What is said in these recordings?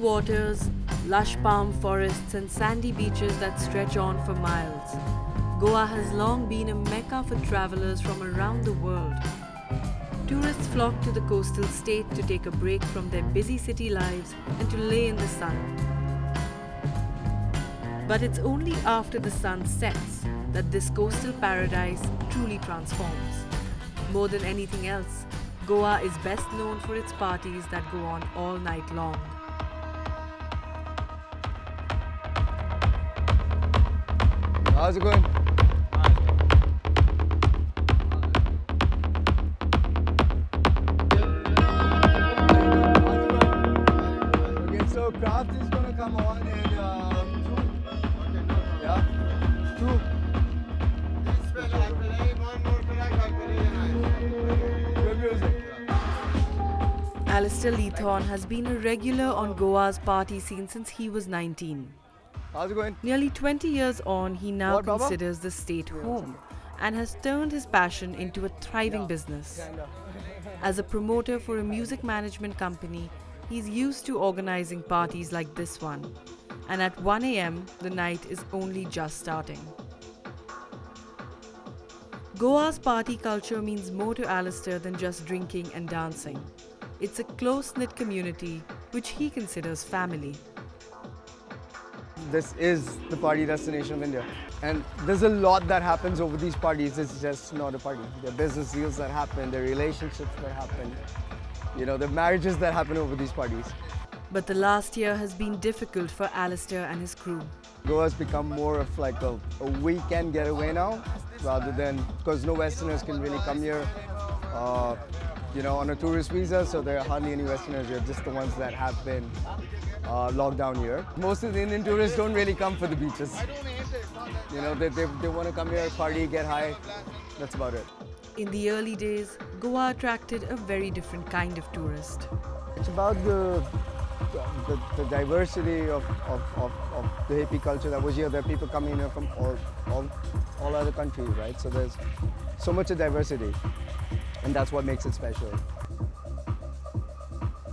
waters, lush palm forests and sandy beaches that stretch on for miles, Goa has long been a mecca for travelers from around the world. Tourists flock to the coastal state to take a break from their busy city lives and to lay in the sun. But it's only after the sun sets that this coastal paradise truly transforms. More than anything else, Goa is best known for its parties that go on all night long. How's it going? Okay, so craft is gonna come on in 2. Yeah, 2. Good music. Alistair Leathorn has been a regular on Goa's party scene since he was 19. How's it going? Nearly 20 years on, he now What, Baba? considers the state home and has turned his passion into a thriving business. As a promoter for a music management company, he's used to organizing parties like this one. And at 1 a.m., the night is only just starting. Goa's party culture means more to Alistair than just drinking and dancing. It's a close-knit community which he considers family. This is the party destination of India. And there's a lot that happens over these parties. It's just not a party. There are business deals that happen, there are relationships that happen, there are marriages that happen over these parties. But the last year has been difficult for Alistair and his crew. Goa has become more of like a weekend getaway now, rather than, because no Westerners can really come here, on a tourist visa, so there are hardly any Westerners here, just the ones that have been locked down here. Most of the Indian tourists don't really come for the beaches. They want to come here, party, get high, that's about it. In the early days, Goa attracted a very different kind of tourist. It's about the diversity of the hippie culture that was here. There are people coming here from all other countries, right? So there's so much of diversity, and that's what makes it special.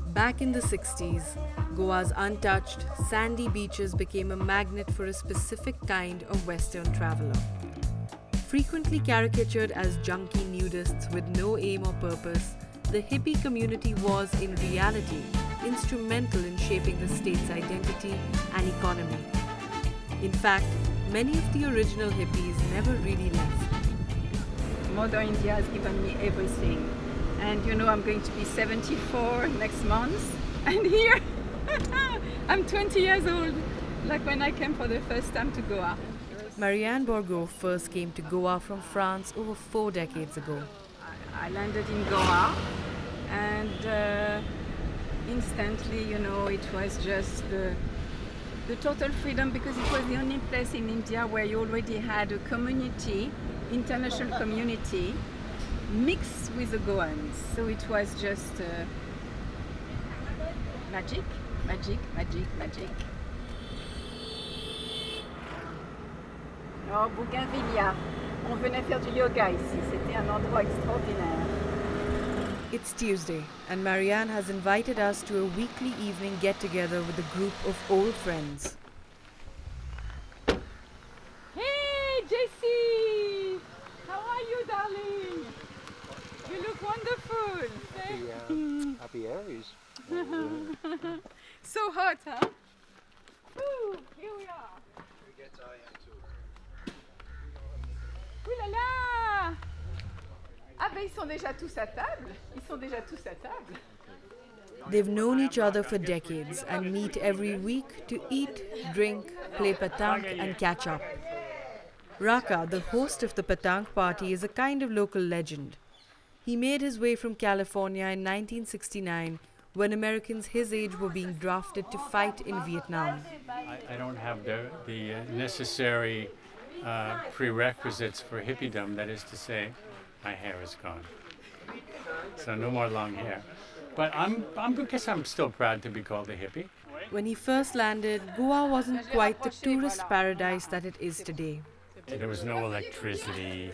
Back in the 60s, Goa's untouched, sandy beaches became a magnet for a specific kind of Western traveler. Frequently caricatured as junkie nudists with no aim or purpose, the hippie community was, in reality, instrumental in shaping the state's identity and economy. In fact, many of the original hippies never really left. Mother India has given me everything. And I'm going to be 74 next month. And here, I'm 20 years old, like when I came for the first time to Goa. Marianne Bourgault first came to Goa from France over 4 decades ago. I landed in Goa, and instantly, it was just the total freedom, because it was the only place in India where you already had a community, international community, mixed with the Goans. So it was just magic, magic, magic, magic. Oh, Bougainvillea. On venait faire du yoga ici. C'était un endroit extraordinaire. It's Tuesday, and Marianne has invited us to a weekly evening get-together with a group of old friends. Hey, Jessie! How are you, darling? You look wonderful. Happy Aries. So hot, huh? Ooh, here we are. Ouh là là! Ah ben ils sont déjà tous à table. Ils sont déjà tous à table. They've known each other for decades and meet every week to eat, drink, play petanque and catch up. Raka, the host of the petanque party, is a kind of local legend. He made his way from California in 1969 when Americans his age were being drafted to fight in Vietnam. I don't have the necessary prerequisites for hippiedom, that is to say, my hair is gone. So no more long hair. But I guess I'm still proud to be called a hippie. When he first landed, Goa wasn't quite the tourist paradise that it is today. There was no electricity,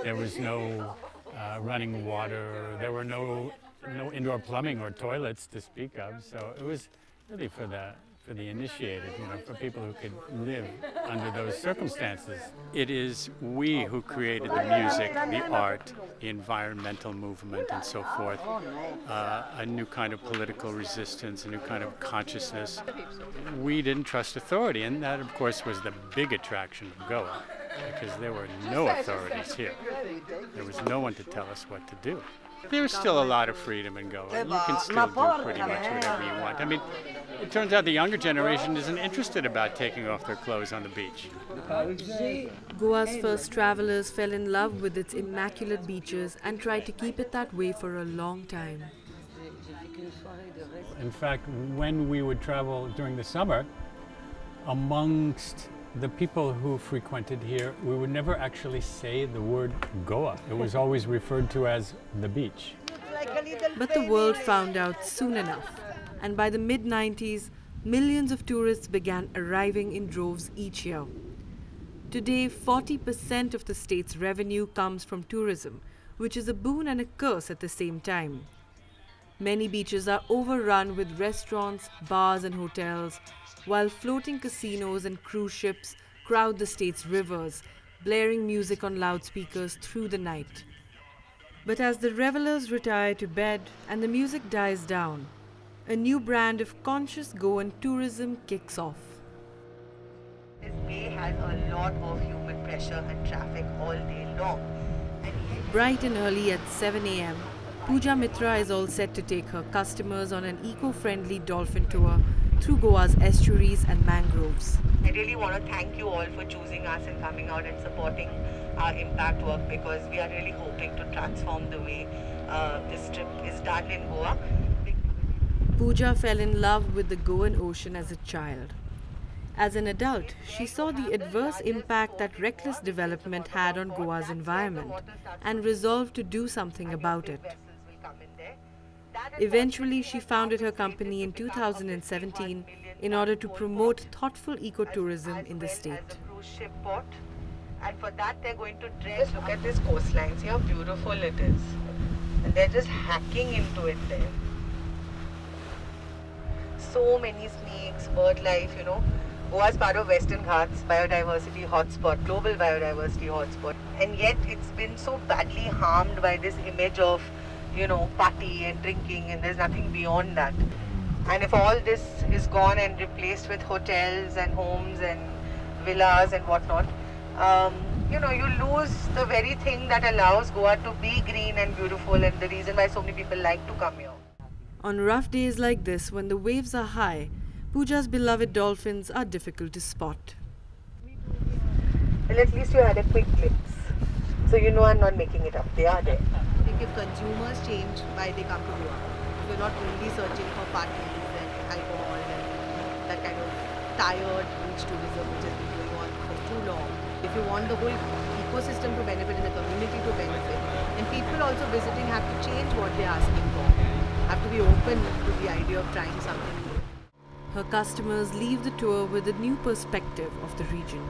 there was no running water, there were no indoor plumbing or toilets to speak of, so it really for the initiated, for people who could live under those circumstances. It is we who created the music, the art, the environmental movement, and so forth. A new kind of political resistance, a new kind of consciousness. We didn't trust authority, and that, of course, was the big attraction of Goa, because there were no authorities here. There was no one to tell us what to do. There's still a lot of freedom in Goa. You can still do pretty much whatever you want. I mean, it turns out the younger generation isn't interested about taking off their clothes on the beach. Goa's first travelers fell in love with its immaculate beaches and tried to keep it that way for a long time. In fact, when we would travel during the summer, amongst the people who frequented here, we would never actually say the word Goa. It was always referred to as the beach. But the world found out soon enough, and by the mid-90s, millions of tourists began arriving in droves each year. Today, 40% of the state's revenue comes from tourism, which is a boon and a curse at the same time. Many beaches are overrun with restaurants, bars and hotels, while floating casinos and cruise ships crowd the state's rivers, blaring music on loudspeakers through the night. But as the revelers retire to bed and the music dies down, a new brand of conscious Goan tourism kicks off. This bay has a lot of human pressure and traffic all day long. Bright and early at 7 a.m., Pooja Mitra is all set to take her customers on an eco-friendly dolphin tour through Goa's estuaries and mangroves. I really want to thank you all for choosing us and coming out and supporting our impact work, because we are really hoping to transform the way this trip is done in Goa. Pooja fell in love with the Goan ocean as a child. As an adult, she saw the adverse impact that reckless development had on Goa's environment and resolved to do something about it. Eventually, she founded her company in 2017 in order to promote thoughtful ecotourism in the state. And for that, they're going to dredge. Look at this coastline. See how beautiful it is. And they're just hacking into it there. So many snakes, bird life, Goa is part of Western Ghats, biodiversity hotspot, global biodiversity hotspot. And yet it's been so badly harmed by this image of, party and drinking, and there's nothing beyond that. And if all this is gone and replaced with hotels and homes and villas and whatnot, you lose the very thing that allows Goa to be green and beautiful, and the reason why so many people like to come here. On rough days like this, when the waves are high, Pooja's beloved dolphins are difficult to spot. Well, at least you had a quick glimpse. So I'm not making it up. They are there. I think if consumers change why they come to Goa, we're not only searching for parties and alcohol and that kind of tired beach tourism which has been going on for too long. If you want the whole ecosystem to benefit and the community to benefit, and people also visiting have to change what they're asking for, have to be open to the idea of trying something new. Her customers leave the tour with a new perspective of the region.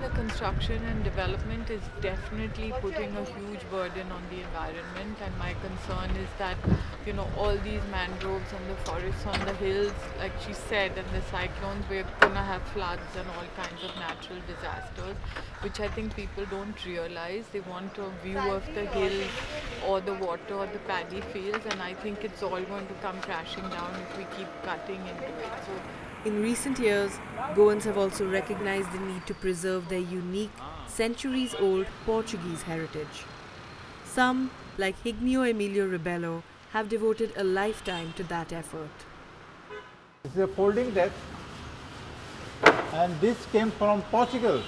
The construction and development is definitely putting a huge burden on the environment, and my concern is that all these mangroves and the forests on the hills, like she said, and the cyclones, we're gonna have floods and all kinds of natural disasters, which I think people don't realize. They want a view of the hills or the water or the paddy fields, and I think it's all going to come crashing down if we keep cutting into it. So in recent years, Goans have also recognized the need to preserve their unique, centuries-old Portuguese heritage. Some, like Hignio Emilio Rebelo, have devoted a lifetime to that effort. This is a folding deck, and this came from Portugal.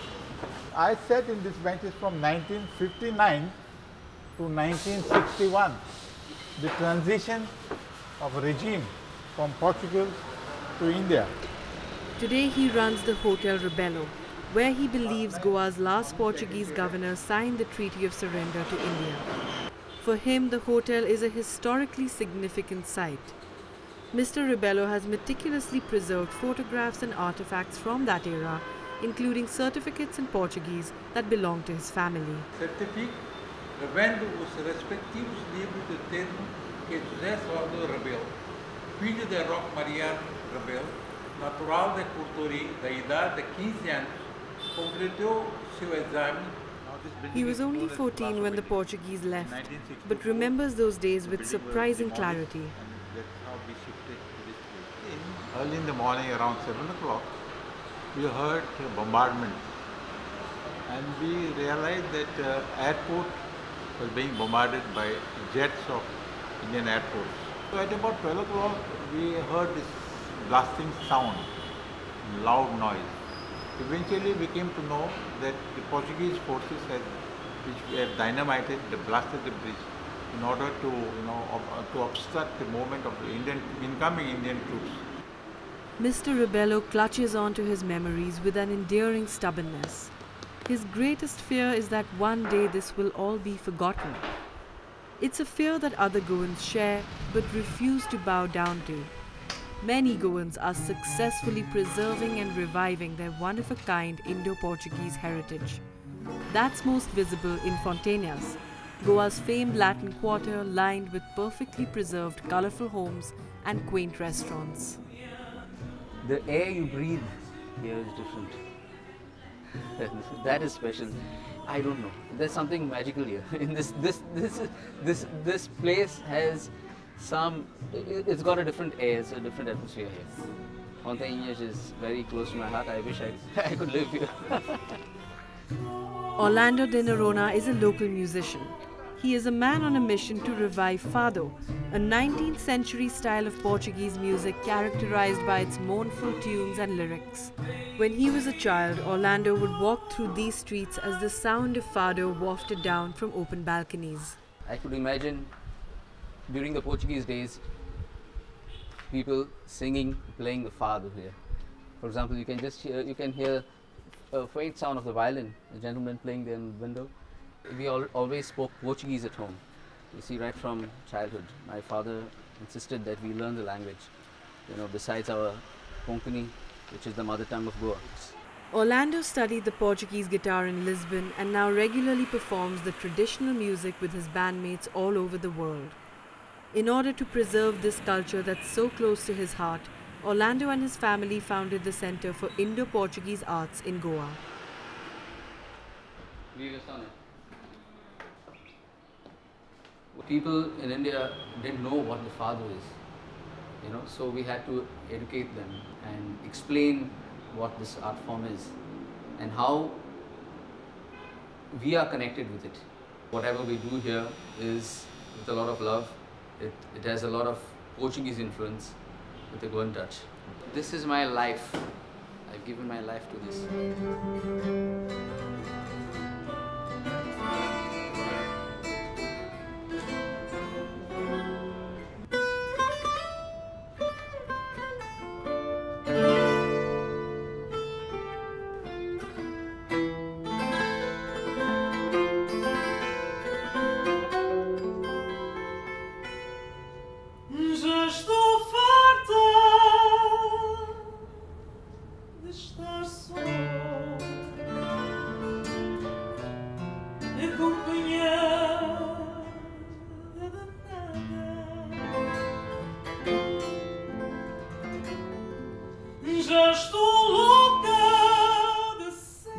I sat in this benches from 1959 to 1961, the transition of a regime from Portugal to India. Today he runs the Hotel Rebelo, where he believes Goa's last Portuguese governor signed the Treaty of Surrender to India. For him, the hotel is a historically significant site. Mr. Rebelo has meticulously preserved photographs and artifacts from that era, including certificates in Portuguese that belong to his family. Certifique revendo os respectivos livros de termo que José Salvador Rebelo filho de Roque Maria Rebelo, natural de Curtori, da idade de 15 anos, completou seu exame. He was only 14 when the Portuguese left, but remembers those days with surprising clarity. Early in the morning, around 7 o'clock, we heard bombardment, and we realized that airport was being bombarded by jets of Indian Air Force. So at about 12 o'clock, we heard this blasting sound, loud noise. Eventually, we came to know that the Portuguese forces which had dynamited, they blasted the bridge in order to, to obstruct the movement of the incoming Indian troops. Mr. Rebelo clutches onto his memories with an endearing stubbornness. His greatest fear is that one day this will all be forgotten. It's a fear that other Goans share but refuse to bow down to. Many Goans are successfully preserving and reviving their one-of-a-kind Indo-Portuguese heritage. That's most visible in Fontainhas, Goa's famed Latin quarter lined with perfectly preserved colourful homes and quaint restaurants. The air you breathe here is different. That is special. I don't know. There's something magical here. In this place has it's got a different air, it's a different atmosphere here. Fontainhas is very close to my heart. I wish I could live here. Orlando de Noronha is a local musician. He is a man on a mission to revive fado, a 19th century style of Portuguese music characterized by its mournful tunes and lyrics. When he was a child, Orlando would walk through these streets as the sound of fado wafted down from open balconies. I could imagine during the Portuguese days, people singing, playing the fado here. For example, you can hear a faint sound of the violin, a gentleman playing there in the window. We always spoke Portuguese at home. You see, right from childhood, my father insisted that we learn the language, besides our Konkani, which is the mother tongue of Goa. Orlando studied the Portuguese guitar in Lisbon and now regularly performs the traditional music with his bandmates all over the world. In order to preserve this culture that's so close to his heart, Orlando and his family founded the Center for Indo-Portuguese Arts in Goa. People in India didn't know what the fado is, so we had to educate them and explain what this art form is and how we are connected with it. Whatever we do here is with a lot of love. It has a lot of Portuguese influence with a Goan touch. This is my life. I've given my life to this.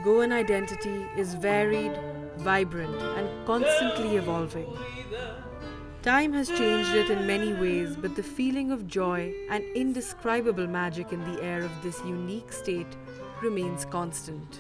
Goan identity is varied, vibrant, and constantly evolving. Time has changed it in many ways, but the feeling of joy and indescribable magic in the air of this unique state remains constant.